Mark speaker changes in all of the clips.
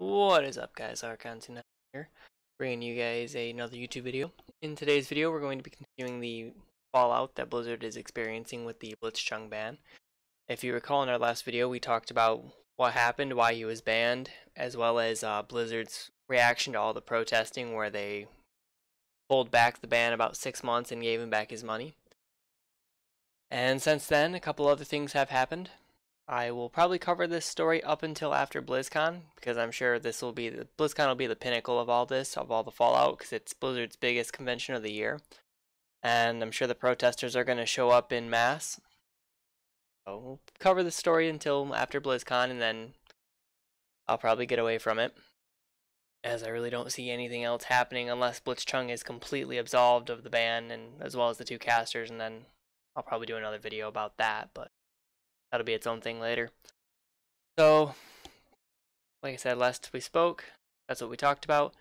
Speaker 1: What is up, guys? Archon29 here, bringing you guys another YouTube video. In today's video, we're going to be continuing the fallout that Blizzard is experiencing with the Blitzchung ban. If you recall in our last video, we talked about what happened, why he was banned, as well as Blizzard's reaction to all the protesting where they pulled back the ban about 6 months and gave him back his money. And since then, a couple other things have happened. I will probably cover this story up until after BlizzCon, because I'm sure BlizzCon will be the pinnacle of all this, of all the fallout, because it's Blizzard's biggest convention of the year. And I'm sure the protesters are going to show up in mass. So we'll cover the story until after BlizzCon, and then I'll probably get away from it, as I really don't see anything else happening unless Blitzchung is completely absolved of the ban, and as well as the two casters, and then I'll probably do another video about that, but that'll be its own thing later. So, like I said, last we spoke, that's what we talked about.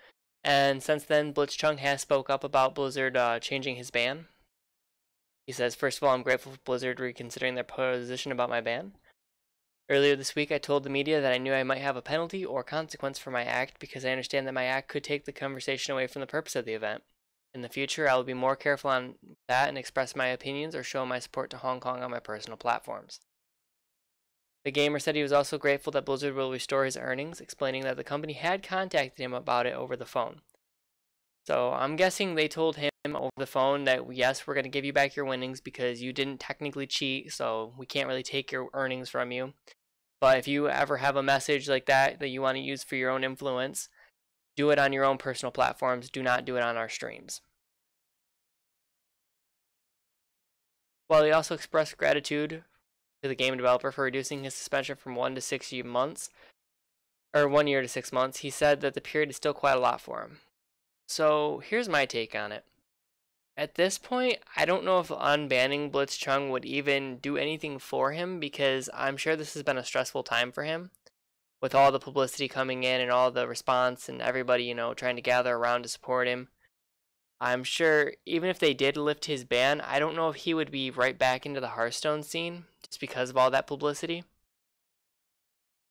Speaker 1: And since then, Blitzchung has spoke up about Blizzard changing his ban. He says, "First of all, I'm grateful for Blizzard reconsidering their position about my ban. Earlier this week, I told the media that I knew I might have a penalty or consequence for my act because I understand that my act could take the conversation away from the purpose of the event. In the future, I will be more careful on that and express my opinions or show my support to Hong Kong on my personal platforms." The gamer said he was also grateful that Blizzard will restore his earnings, explaining that the company had contacted him about it over the phone. So I'm guessing they told him over the phone that, yes, we're going to give you back your winnings because you didn't technically cheat, so we can't really take your earnings from you. But if you ever have a message like that you want to use for your own influence, do it on your own personal platforms. Do not do it on our streams. While he also expressed gratitude to the game developer for reducing his suspension from 1 to 6 months, or 1 year to 6 months, he said that the period is still quite a lot for him. So here's my take on it. At this point, I don't know if unbanning Blitzchung would even do anything for him, because I'm sure this has been a stressful time for him with all the publicity coming in and all the response and everybody, trying to gather around to support him. I'm sure even if they did lift his ban, I don't know if he would be right back into the Hearthstone scene just because of all that publicity.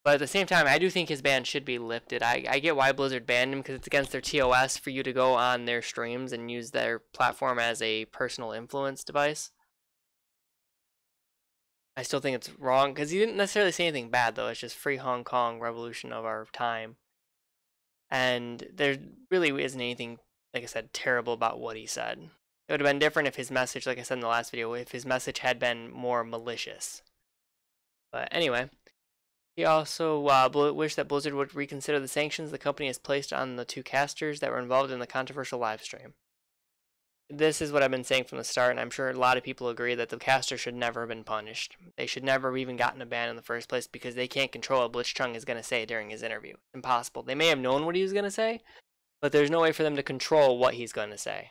Speaker 1: But at the same time, I do think his ban should be lifted. I get why Blizzard banned him, because it's against their TOS for you to go on their streams and use their platform as a personal influence device. I still think it's wrong, because he didn't necessarily say anything bad, though. It's just free Hong Kong, revolution of our time. And there really isn't anything, like I said, terrible about what he said. It would have been different if his message, like I said in the last video, if his message had been more malicious. But anyway, he also wished that Blizzard would reconsider the sanctions the company has placed on the two casters that were involved in the controversial live stream. This is what I've been saying from the start, and I'm sure a lot of people agree that the casters should never have been punished. They should never have even gotten a ban in the first place, because they can't control what Blitzchung is going to say during his interview. It's impossible. They may have known what he was going to say, but there's no way for them to control what he's going to say.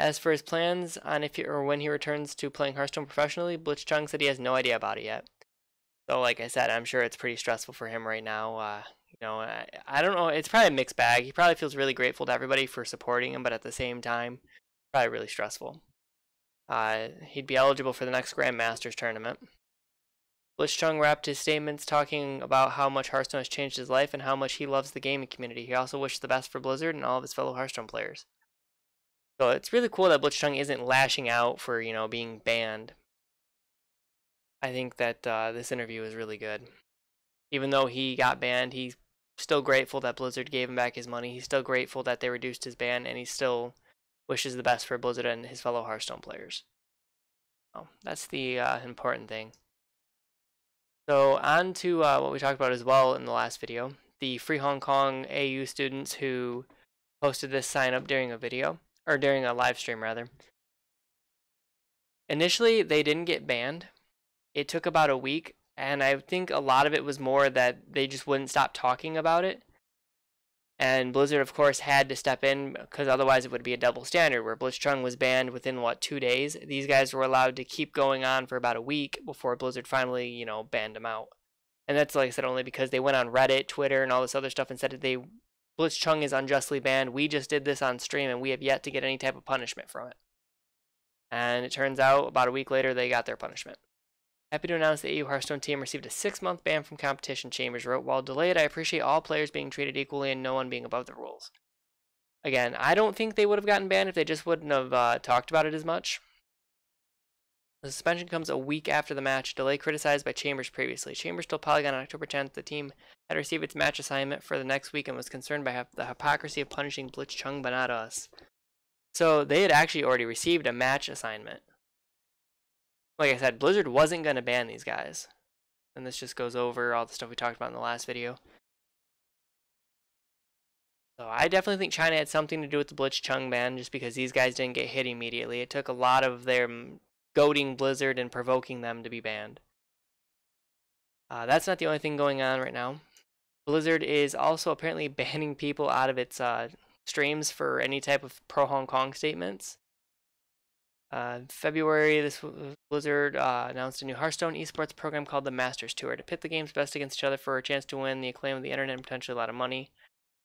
Speaker 1: As for his plans on if or when he returns to playing Hearthstone professionally, Blitzchung said he has no idea about it yet. So like I said, I'm sure it's pretty stressful for him right now. I don't know. It's probably a mixed bag. He probably feels really grateful to everybody for supporting him, but at the same time, probably really stressful. He'd be eligible for the next Grandmasters tournament. Blitzchung wrapped his statements talking about how much Hearthstone has changed his life and how much he loves the gaming community. He also wished the best for Blizzard and all of his fellow Hearthstone players. So it's really cool that Blitzchung isn't lashing out for, being banned. I think that this interview is really good. Even though he got banned, he's still grateful that Blizzard gave him back his money. He's still grateful that they reduced his ban, and he still wishes the best for Blizzard and his fellow Hearthstone players. So that's the important thing. So on to what we talked about as well in the last video. The Free Hong Kong AU students who posted this sign up during a video, or during a live stream rather. Initially, they didn't get banned. It took about a week, and I think a lot of it was more that they just wouldn't stop talking about it. And Blizzard, of course, had to step in, because otherwise it would be a double standard, where Blitzchung was banned within, 2 days? These guys were allowed to keep going on for about a week before Blizzard finally, banned them out. And that's, like I said, only because they went on Reddit, Twitter, and all this other stuff and said that Blitzchung is unjustly banned. We just did this on stream, and we have yet to get any type of punishment from it. And it turns out, about a week later, they got their punishment. Happy to announce the AU Hearthstone team received a 6-month ban from competition, Chambers wrote. While delayed, I appreciate all players being treated equally and no one being above the rules. Again, I don't think they would have gotten banned if they just wouldn't have talked about it as much. The suspension comes a week after the match, delay criticized by Chambers previously. Chambers told Polygon on October 10th the team had received its match assignment for the next week and was concerned by the hypocrisy of punishing Blitzchung but not us. So they had actually already received a match assignment. Like I said, Blizzard wasn't going to ban these guys. And this just goes over all the stuff we talked about in the last video. So I definitely think China had something to do with the Blitzchung ban just because these guys didn't get hit immediately. It took a lot of their goading Blizzard and provoking them to be banned. That's not the only thing going on right now. Blizzard is also apparently banning people out of its streams for any type of pro-Hong Kong statements. February, Blizzard announced a new Hearthstone esports program called the Masters Tour to pit the games best against each other for a chance to win the acclaim of the internet and potentially a lot of money.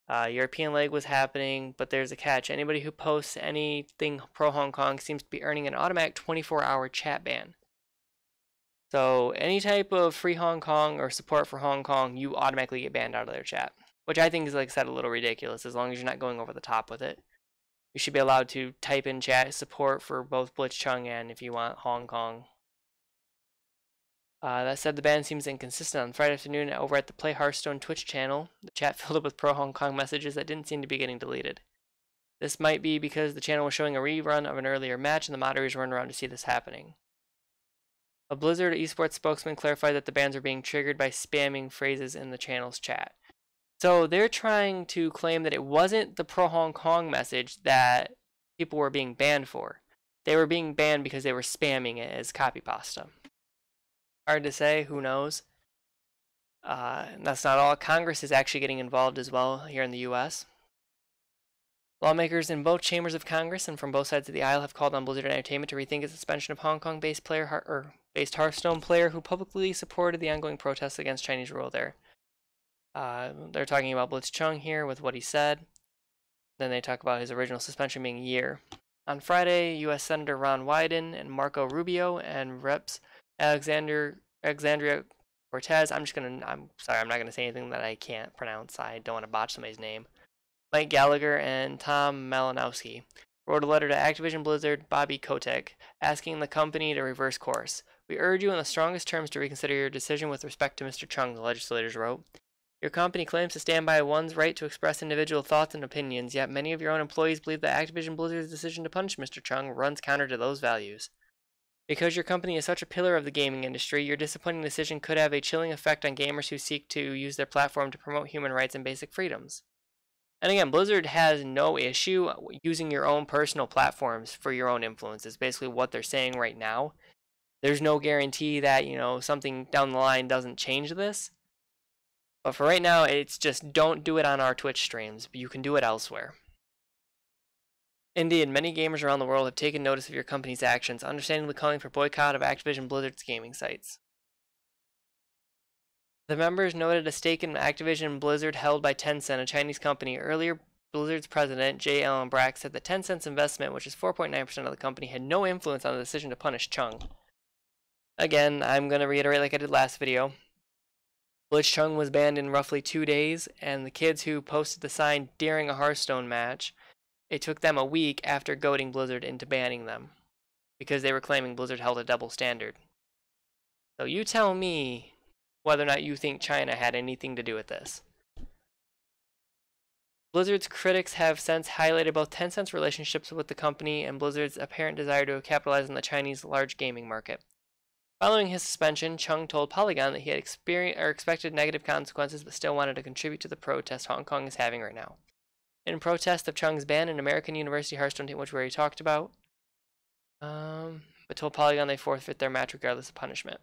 Speaker 1: European leg was happening, but there's a catch. Anybody who posts anything pro-Hong Kong seems to be earning an automatic 24-hour chat ban. So any type of free Hong Kong or support for Hong Kong, you automatically get banned out of their chat. Which I think is, like I said, a little ridiculous as long as you're not going over the top with it. You should be allowed to type in chat support for both Blitzchung and, if you want, Hong Kong. That said, the ban seems inconsistent. On Friday afternoon, over at the Play Hearthstone Twitch channel, the chat filled up with pro-Hong Kong messages that didn't seem to be getting deleted. This might be because the channel was showing a rerun of an earlier match and the moderators weren't around to see this happening. A Blizzard esports spokesman clarified that the bans are being triggered by spamming phrases in the channel's chat. So they're trying to claim that it wasn't the pro-Hong Kong message that people were being banned for. They were being banned because they were spamming it as copy pasta. Hard to say, who knows? That's not all. Congress is actually getting involved as well here in the U.S. Lawmakers in both chambers of Congress and from both sides of the aisle have called on Blizzard Entertainment to rethink its suspension of Hong Kong-based Hearthstone player who publicly supported the ongoing protests against Chinese rule there. They're talking about Blitzchung here with what he said. Then they talk about his original suspension being a year. On Friday, U.S. Senator Ron Wyden and Marco Rubio and Reps Alexandria Cortez. I'm sorry, I'm not gonna say anything that I can't pronounce. I don't want to botch somebody's name. Mike Gallagher and Tom Malinowski wrote a letter to Activision Blizzard Bobby Kotick asking the company to reverse course. We urge you in the strongest terms to reconsider your decision with respect to Mr. Chung, the legislators wrote. Your company claims to stand by one's right to express individual thoughts and opinions, yet many of your own employees believe that Activision Blizzard's decision to punish Mr. Chung runs counter to those values. Because your company is such a pillar of the gaming industry, your disappointing decision could have a chilling effect on gamers who seek to use their platform to promote human rights and basic freedoms. And again, Blizzard has no issue using your own personal platforms for your own influence. Is basically what they're saying right now. There's no guarantee that, something down the line doesn't change this. But for right now, it's just don't do it on our Twitch streams. You can do it elsewhere. Indeed, many gamers around the world have taken notice of your company's actions, understandably calling for boycott of Activision Blizzard's gaming sites. The members noted a stake in Activision Blizzard held by Tencent, a Chinese company. Earlier, Blizzard's president, J. Allen Brack, said that Tencent's investment, which is 4.9% of the company, had no influence on the decision to punish Chung. Again, I'm going to reiterate like I did last video. Blitzchung was banned in roughly 2 days, and the kids who posted the sign during a Hearthstone match, it took them a week after goading Blizzard into banning them, because they were claiming Blizzard held a double standard. So you tell me whether or not you think China had anything to do with this. Blizzard's critics have since highlighted both Tencent's relationships with the company and Blizzard's apparent desire to capitalize on the Chinese large gaming market. Following his suspension, Chung told Polygon that he had expected negative consequences but still wanted to contribute to the protest Hong Kong is having right now. In protest of Chung's ban, an American University Hearthstone team, which we already talked about, but told Polygon they forfeit their match regardless of punishment.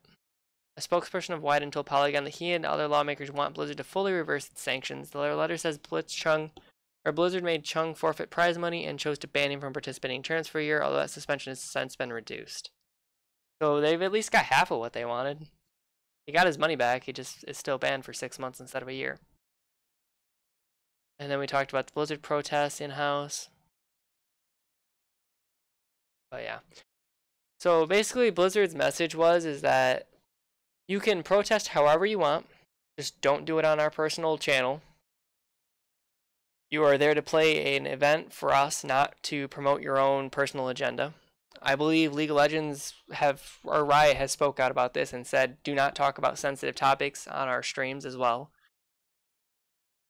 Speaker 1: A spokesperson of Wyden told Polygon that he and other lawmakers want Blizzard to fully reverse its sanctions. The letter says Blizzard made Chung forfeit prize money and chose to ban him from participating in tournaments for a year, although that suspension has since been reduced. So they've at least got half of what they wanted. He got his money back, he just is still banned for 6 months instead of a year. And then we talked about the Blizzard protests in-house. But yeah. So basically Blizzard's message is that You can protest however you want. Just don't do it on our personal channel. You are there to play an event for us, not to promote your own personal agenda. I believe League of Legends or Riot has spoke out about this and said, do not talk about sensitive topics on our streams as well.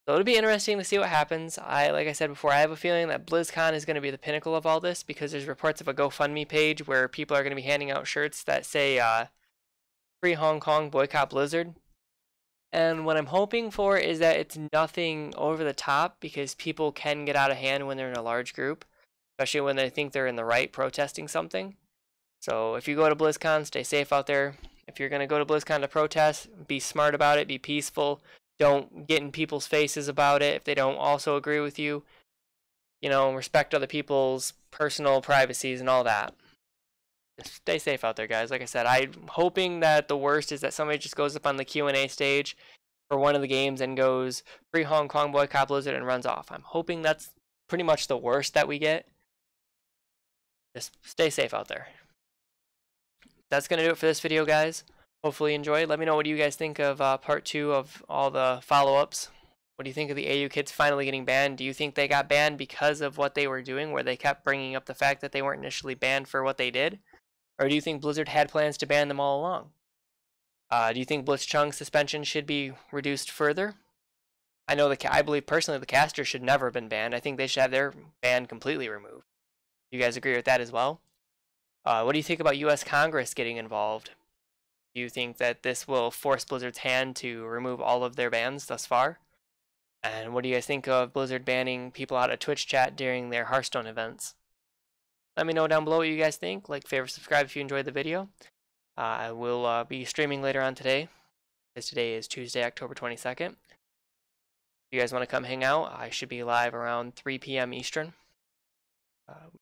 Speaker 1: So it'll be interesting to see what happens. Like I said before, I have a feeling that BlizzCon is going to be the pinnacle of all this, because there's reports of a GoFundMe page where people are going to be handing out shirts that say, Free Hong Kong, Boycott Blizzard. And what I'm hoping for is that it's nothing over the top, because people can get out of hand when they're in a large group, especially when they think they're in the right protesting something. So if you go to BlizzCon, stay safe out there. If you're going to go to BlizzCon to protest, be smart about it, be peaceful. Don't get in people's faces about it if they don't also agree with you. You know, respect other people's personal privacies and all that. Just stay safe out there, guys. Like I said, I'm hoping that the worst is that somebody just goes up on the Q&A stage for one of the games and goes, Free Hong Kong, Boycott Blizzard, and runs off. I'm hoping that's pretty much the worst that we get. Just stay safe out there. That's going to do it for this video, guys. Hopefully you enjoyed. Let me know what you guys think of part 2 of all the follow-ups. What do you think of the AU kids finally getting banned? Do you think they got banned because of what they were doing, where they kept bringing up the fact that they weren't initially banned for what they did? Or do you think Blizzard had plans to ban them all along? Do you think Blitzchung suspension should be reduced further? I believe personally the casters should never have been banned. I think they should have their ban completely removed. You guys agree with that as well? What do you think about U.S. Congress getting involved? Do you think that this will force Blizzard's hand to remove all of their bans thus far? And what do you guys think of Blizzard banning people out of Twitch chat during their Hearthstone events? Let me know down below what you guys think. Like, favorite, subscribe if you enjoyed the video. I will be streaming later on today, because today is Tuesday, October 22nd. If you guys want to come hang out, I should be live around 3 p.m. Eastern.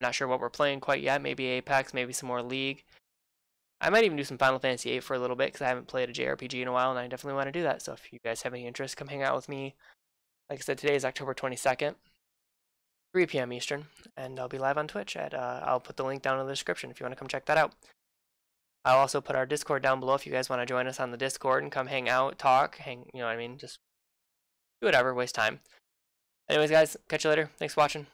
Speaker 1: Not sure what we're playing quite yet. Maybe Apex, maybe some more League. I might even do some Final Fantasy VIII for a little bit, because I haven't played a JRPG in a while, and I definitely want to do that. So if you guys have any interest, come hang out with me. Like I said, today is October 22nd, 3 p.m. Eastern, and I'll be live on Twitch. I'll put the link down in the description if you want to come check that out. I'll also put our Discord down below if you guys want to join us on the Discord and come hang out, talk, you know what I mean, just do whatever, waste time. Anyways, guys, catch you later. Thanks for watching.